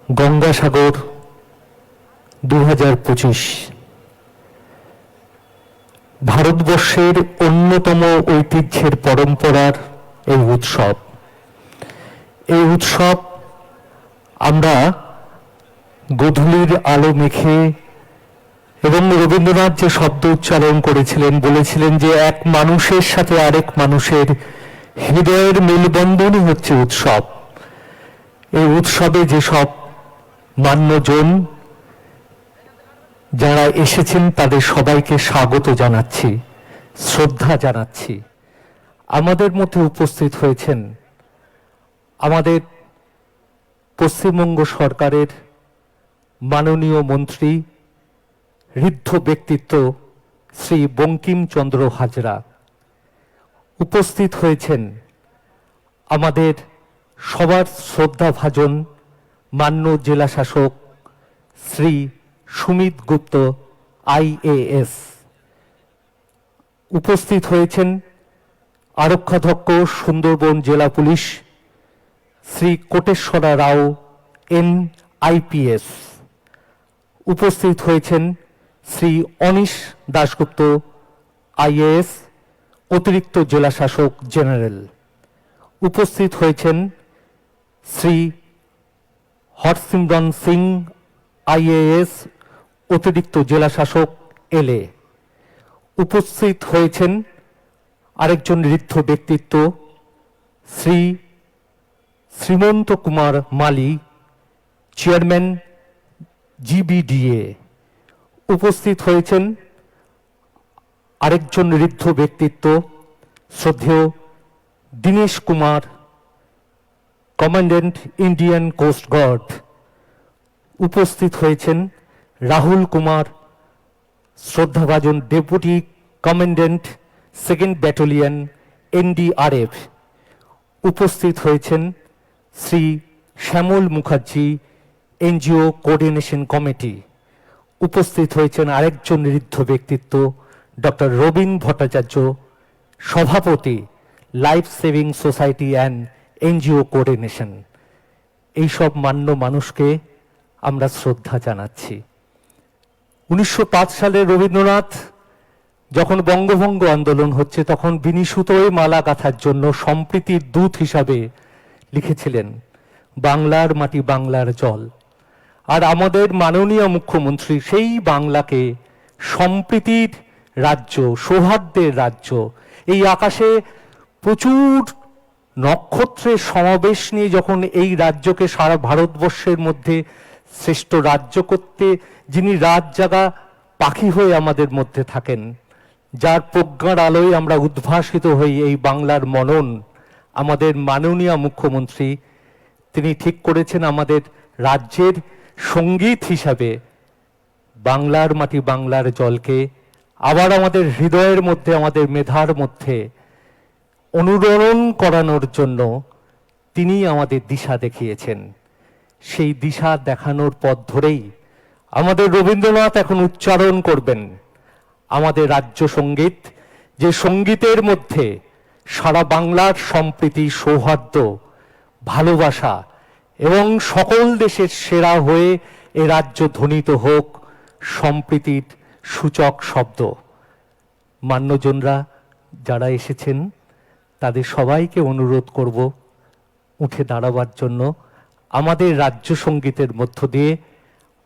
গঙ্গাসাগর 2025 ভারতবর্ষের অন্যতম ঐতিহ্যের পরম্পরার এই উৎসব আমরা গোধূলির আলো মেখে এবং রবীন্দ্রনাথ যে শব্দ উচ্চারণ করেছিলেন, বলেছিলেন যে এক মানুষের সাথে আরেক মানুষের হৃদয়ের মেলবন্ধনই হচ্ছে উৎসব। এই উৎসবে যেসব মান্যজন যারা এসেছেন তাদের সবাইকে স্বাগত জানাচ্ছি, শ্রদ্ধা জানাচ্ছি। আমাদের মধ্যে উপস্থিত হয়েছেন আমাদের পশ্চিমবঙ্গ সরকারের মাননীয় মন্ত্রী, ঋদ্ধ ব্যক্তিত্ব শ্রী বঙ্কিমচন্দ্র হাজরা। উপস্থিত হয়েছেন আমাদের সবার শ্রদ্ধাভাজন মান্য জেলা শাসক শ্রী সুমিত গুপ্ত IAS। উপস্থিত হয়েছেন আরক্ষাধ্যক্ষ সুন্দরবন জেলা পুলিশ শ্রী কোটেশ্বরা রাও NIPS। উপস্থিত হয়েছেন শ্রী অনিশ দাশগুপ্ত IAS, অতিরিক্ত জেলা শাসক জেনারেল। উপস্থিত হয়েছেন শ্রী হরসিমরন সিং IAS, অতিরিক্ত জেলা শাসক LA। উপস্থিত হয়েছেন আরেকজন ঋদ্ধ ব্যক্তিত্ব শ্রী শ্রীমন্ত কুমার মালি, চেয়ারম্যান GBDA। উপস্থিত হয়েছেন আরেকজন ঋদ্ধ ব্যক্তিত্ব শ্রদ্ধেয় Dinesh Kumar, commandant Indian coast guard. উপস্থিত হয়েছেন রাহুল কুমার, শ্রদ্ধাভাজন deputy commandant 2nd battalion NDRF। উপস্থিত হয়েছেন শ্রী শ্যামল মুখার্জি, NGO কোঅর্ডিনেশন কমিটি। উপস্থিত হয়েছেন আরেকজন ঋদ্ধ ব্যক্তিত্ব ডক্টর রবীন ভট্টাচার্য, সভাপতি life saving society and NGO coordination. এইসব মান্য মানুষকে আমরা শ্রদ্ধা জানাচ্ছি। 1905 সালে রবীন্দ্রনাথ যখন বঙ্গভঙ্গ আন্দোলন হচ্ছে তখন বিনি সুতোয় মালা গাঁথার জন্য সম্প্রীতির দূত হিসাবে লিখেছিলেন বাংলার মাটি বাংলার জল। আর আমাদের মাননীয় মুখ্যমন্ত্রী সেই বাংলাকে সম্প্রীতির রাজ্য, সৌহার্দ্যের রাজ্য, এই আকাশে প্রচুর নক্ষত্রের সমাবেশ নিয়ে যখন এই রাজ্যকে সারা ভারতবর্ষের মধ্যে শ্রেষ্ঠ রাজ্য করতে, যিনি রাত জাগা পাখি হয়ে আমাদের মধ্যে থাকেন, যার প্রজ্ঞার আলোয় আমরা উদ্ভাসিত হই এই বাংলার মনন, আমাদের মাননীয় মুখ্যমন্ত্রী তিনি ঠিক করেছেন আমাদের রাজ্যের সঙ্গীত হিসাবে বাংলার মাটি বাংলার জলকে আবার আমাদের হৃদয়ের মধ্যে, আমাদের মেধার মধ্যে অনুরণন করানোর জন্য তিনি আমাদের দিশা দেখিয়েছেন। সেই দিশা দেখানোর পথ ধরেই আমাদের রবীন্দ্রনাথ এখন উচ্চারণ করবেন আমাদের রাজ্য সঙ্গীত, যে সঙ্গীতের মধ্যে সারা বাংলার সম্প্রীতি, সৌহার্দ্য, ভালোবাসা এবং সকল দেশের সেরা হয়ে এ রাজ্য ধ্বনিত হোক সম্প্রীতির সূচক শব্দ। মান্যজনরা যারা এসেছেন তাদের সবাইকে অনুরোধ করব উঠে দাঁড়াবার জন্য। আমাদের রাজ্য সঙ্গীতের মধ্য দিয়ে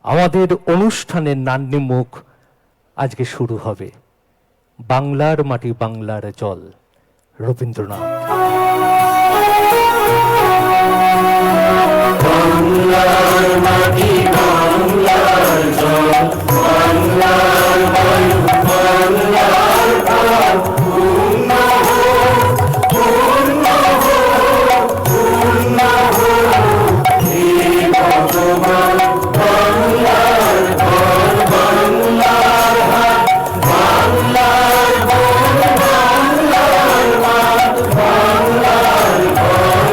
আমাদের অনুষ্ঠানের নান্যি মুখ আজকে শুরু হবে। বাংলার মাটি বাংলার জল, রবীন্দ্রনাথ। বাংলার মাটি বাংলার জল, বাংলার বায়ু বাংলার প্রাণ, পূর্ণ হোক, পূর্ণ হোক, পূর্ণ হোক হে ভগবান। বাংলার ঘর, বাংলার হাট, বাংলার বন, বাংলার মাঠ, বাংলার ঘর,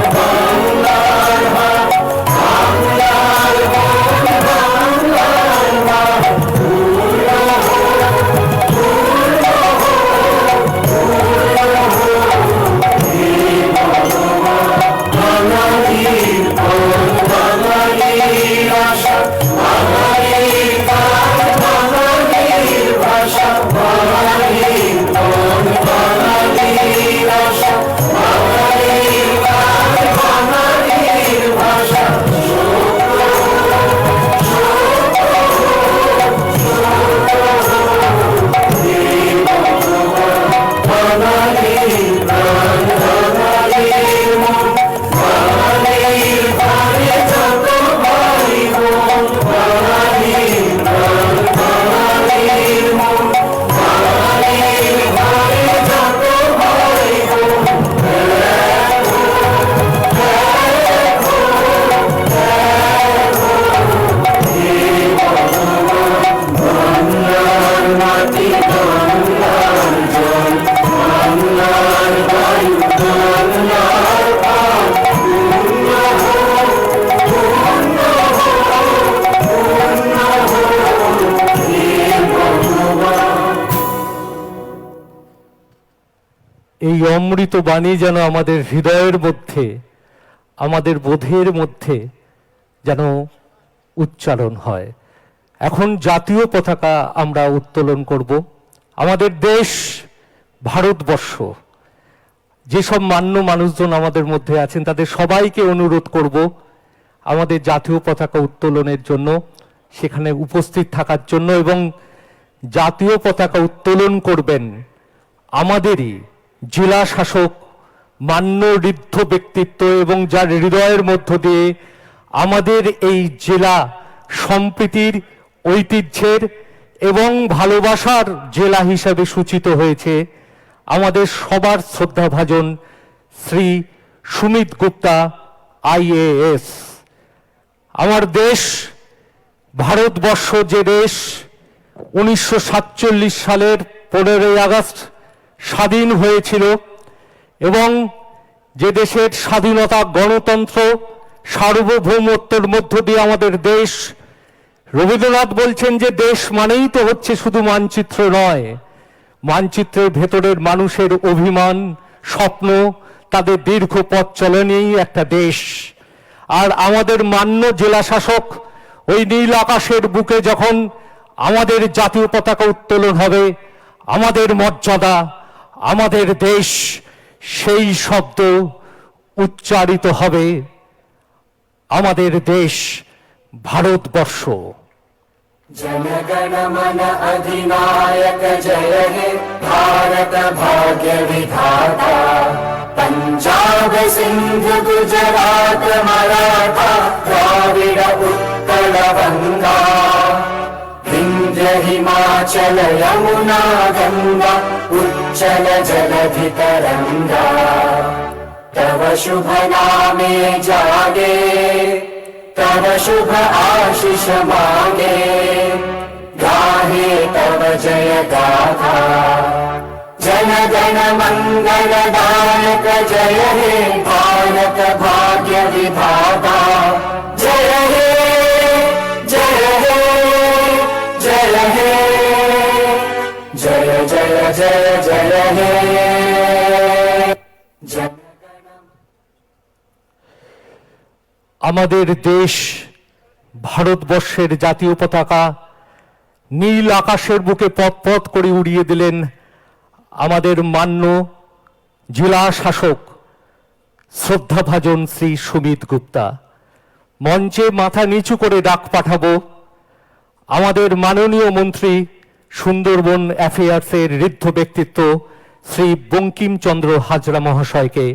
এই অমৃত বাণী যেন আমাদের হৃদয়ের মধ্যে, আমাদের বোধের মধ্যে যেন উচ্চারণ হয়। এখন জাতীয় পতাকা আমরা উত্তোলন করব। আমাদের দেশ ভারতবর্ষ, যেসব মান্য মানুষজন আমাদের মধ্যে আছেন তাদের সবাইকে অনুরোধ করব আমাদের জাতীয় পতাকা উত্তোলনের জন্য, সেখানে উপস্থিত থাকার জন্য। এবং জাতীয় পতাকা উত্তোলন করবেন আমাদেরই জেলা শাসক, মান্য ঋদ্ধ ব্যক্তিত্ব, এবং যার হৃদয়ের মধ্য দিয়ে আমাদের এই জেলা সম্প্রীতির, ঐতিহ্যের এবং ভালোবাসার জেলা হিসাবে সূচিত হয়েছে আমাদের সবার শ্রদ্ধাভাজন শ্রী সুমিত গুপ্তা IAS। আমার দেশ ভারতবর্ষ, যে দেশ 1947 সালের 15ই আগস্ট স্বাধীন হয়েছিল, এবং যে দেশের স্বাধীনতা, গণতন্ত্র, সার্বভৌমত্বের মধ্য দিয়ে আমাদের দেশ, রবীন্দ্রনাথ বলছেন যে দেশ মানেই তো হচ্ছে শুধু মানচিত্র নয়, মানচিত্রের ভেতরের মানুষের অভিমান, স্বপ্ন, তাদের দীর্ঘ পথ চলনেই একটা দেশ। আর আমাদের মান্য জেলা শাসক ওই নীল আকাশের বুকে যখন আমাদের জাতীয় পতাকা উত্তোলন হবে, আমাদের মর্যাদা, আমাদের দেশ, সেই শব্দ উচ্চারিত হবে, আমাদের দেশ ভারতবর্ষ। जनगण मन अधिनायक जय हे भारत भाग्य विधाता। पंजाब सिंध गुजरात मराठा द्राविड उत्कल गंगा, विंध्य हिमाचल यमुना गंगा उच्चल जलधि तरंगा। तव शुभ नामे जागे, तव शुभ आशीष मांगे, गाहे तव जय गाथा। जन गण मंगल दायक जय हे भारत भाग्य विधाता। जय हे जय हे जय हे जय जय जय जय हे जन। আমাদের দেশ ভারতবর্ষের জাতীয় পতাকা নীল আকাশের বুকে পথ পথ করে উড়িয়ে দিলেন আমাদের মান্য জেলা শাসক শ্রদ্ধাভাজন শ্রী সুমিত গুপ্তা। মঞ্চে মাথা নিচু করে ডাক পাঠাবো আমাদের মাননীয় মন্ত্রী, সুন্দরবন অ্যাফেয়ার্সের ঋদ্ধ ব্যক্তিত্ব শ্রী বঙ্কিমচন্দ্র হাজরা মহাশয়কে।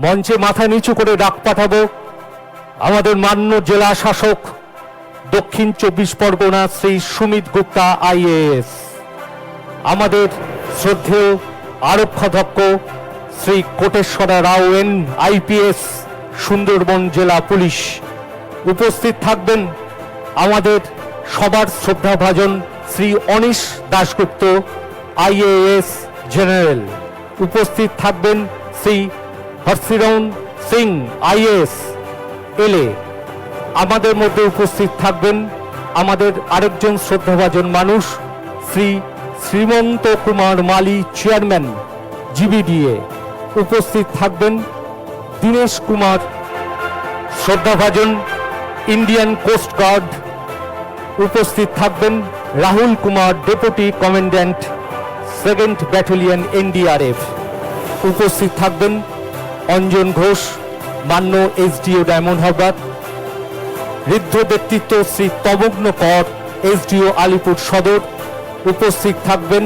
মঞ্চে মাথা নিচু করে ডাক পাঠাবো আমাদের মান্য জেলা শাসক দক্ষিণ 24 পরগনা শ্রী সুমিত গুপ্তা IAS, আমাদের শ্রদ্ধেয় আরক্ষাধ্যক্ষ শ্রী কোটেশ্বরা রাও N IPS, সুন্দরবন জেলা পুলিশ। উপস্থিত থাকবেন আমাদের সবার শ্রদ্ধাভাজন শ্রী অনিশ দাশগুপ্ত IAS জেনারেল। উপস্থিত থাকবেন শ্রী হরসিরন সিং IAS LA। আমাদের মধ্যে উপস্থিত থাকবেন আমাদের আরেকজন শ্রদ্ধাভাজন মানুষ শ্রী শ্রীমন্ত কুমার মালি, চেয়ারম্যান GBDA। উপস্থিত থাকবেন দীনেশ কুমার, শ্রদ্ধাভাজন ইন্ডিয়ান কোস্ট গার্ড। উপস্থিত থাকবেন Rahul Kumar, deputy commandant 2nd battalion NDRF। উপস্থিত থাকবেন অঞ্জন ঘোষ, মান্য SDO ডায়মন্ড হারবার। ঋদ্ধ ব্যক্তিত্ব শ্রী তমগ্ন কর, SDO আলিপুর সদর। উপস্থিত থাকবেন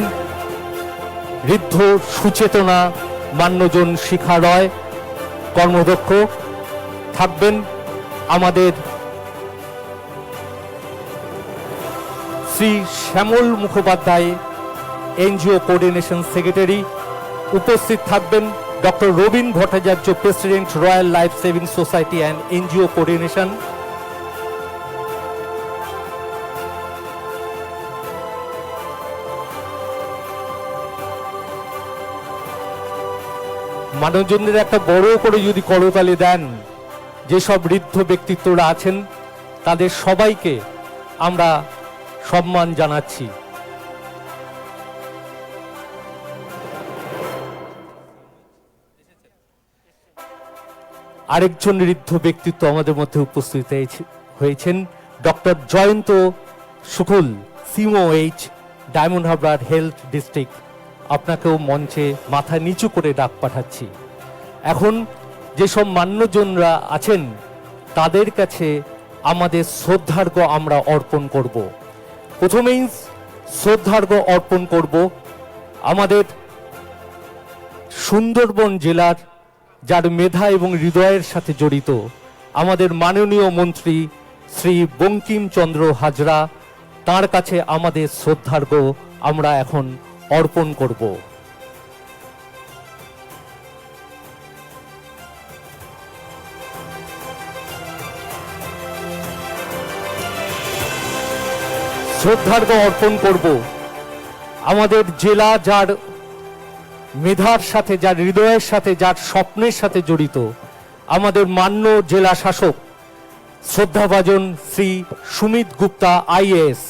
ঋদ্ধ সুচেতনা মান্যজন শিখা রয়, কর্মদক্ষ। থাকবেন আমাদের Shri Shyamal Mukhopadhyay, NGO coordination secretary. উপস্থিত থাকবেন doctor Rabin Bhattacharya, president royal life saving society and NGO coordination. মানবজনদের একটা বড় করে যদি করতালি দেন, যেসব বৃদ্ধ ব্যক্তিত্বরা আছেন তাদের সবাইকে আমরা সম্মান জানাচ্ছি। আরেকজন ঋদ্ধ ব্যক্তিত্ব আমাদের মধ্যে উপস্থিত হয়েছেন, doctor Jayanta Shukul, CMOH, Diamond Harbour health district. আপনাকেও মঞ্চে মাথা নিচু করে ডাক পাঠাচ্ছি। এখন যেসব মান্যজনরা আছেন তাদের কাছে আমাদের শ্রদ্ধার্ঘ্য আমরা অর্পণ করব। প্রথমেই শ্রদ্ধার্ঘ্য অর্পণ করব আমাদের সুন্দরবন জেলার, যার মেধা এবং হৃদয়ের সাথে জড়িত, আমাদের মাননীয় মন্ত্রী শ্রী বঙ্কিমচন্দ্র হাজরা। তার কাছে আমাদের শ্রদ্ধার্ঘ্য আমরা এখন অর্পণ করব। শ্রদ্ধার্ঘ্য অর্পণ করব আমাদের জেলা, যার মেধার সাথে, যার হৃদয়ের সাথে, যার স্বপ্নের সাথে জড়িত, আমাদের মান্য জেলা শাসক শ্রদ্ধাভাজন শ্রী সুমিত গুপ্তা, IAS।